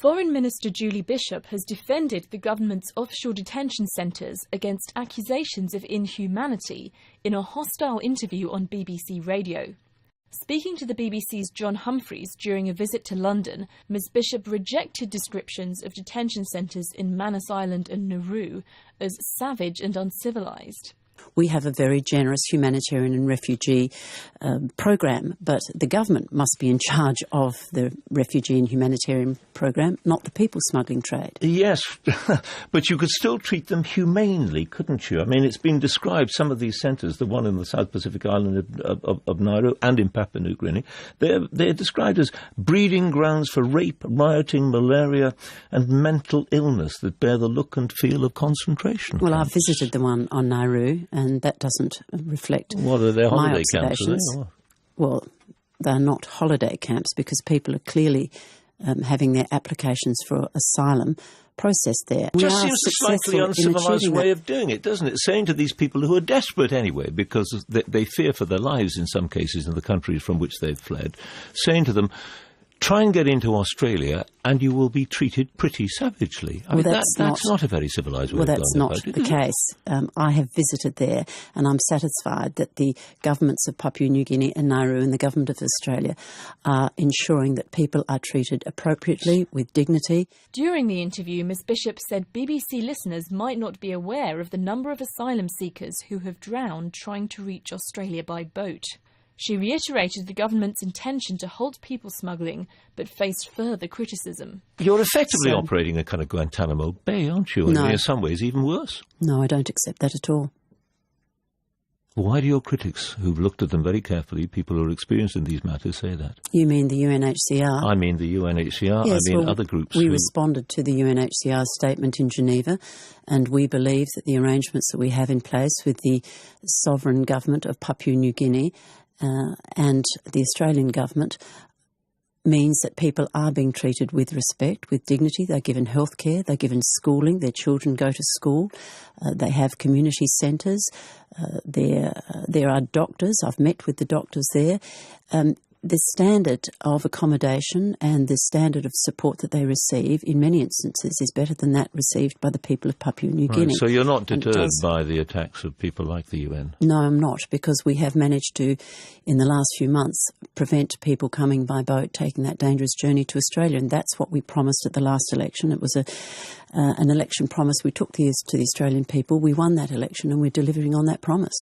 Foreign Minister Julie Bishop has defended the government's offshore detention centres against accusations of inhumanity in a hostile interview on BBC Radio. Speaking to the BBC's John Humphreys during a visit to London, Ms Bishop rejected descriptions of detention centres in Manus Island and Nauru as savage and uncivilised. We have a very generous humanitarian and refugee program, but the government must be in charge of the refugee and humanitarian program, not the people smuggling trade. Yes, but you could still treat them humanely, couldn't you? I mean, it's been described, some of these centres, the one in the South Pacific island of Nauru and in Papua New Guinea, they're described as breeding grounds for rape, rioting, malaria and mental illness that bear the look and feel of concentration Well, camps. I've visited the one on Nauru, and that doesn't reflect What are their my holiday camps? observations. Are they? Well, they're not holiday camps because people are clearly having their applications for asylum processed there. It just seems a slightly uncivilised way of doing it, doesn't it? Saying to these people who are desperate anyway, because they fear for their lives in some cases in the countries from which they've fled, saying to them, try and get into Australia and you will be treated pretty savagely. I mean, that's not a very civilised way of going about it. Well, that's not the case. I have visited there and I'm satisfied that the governments of Papua New Guinea and Nauru and the government of Australia are ensuring that people are treated appropriately with dignity. During the interview, Ms Bishop said BBC listeners might not be aware of the number of asylum seekers who have drowned trying to reach Australia by boat. She reiterated the government's intention to halt people smuggling, but faced further criticism. You're effectively operating a kind of Guantanamo Bay, aren't you? No. And in some ways even worse. No, I don't accept that at all. Why do your critics, who've looked at them very carefully, people who are experienced in these matters, say that? You mean the UNHCR? I mean the UNHCR, Yes, I mean other groups. We responded to the UNHCR's statement in Geneva, and we believe that the arrangements that we have in place with the sovereign government of Papua New Guinea and the Australian government means that people are being treated with respect, with dignity. They're given health care, they're given schooling, their children go to school, they have community centres, there are doctors. I've met with the doctors there. The standard of accommodation and the standard of support that they receive in many instances is better than that received by the people of Papua New Guinea. So you're not deterred by the attacks of people like the UN? No, I'm not, because we have managed to, in the last few months, prevent people coming by boat, taking that dangerous journey to Australia, and that's what we promised at the last election. It was an election promise we took to the Australian people. We won that election and we're delivering on that promise.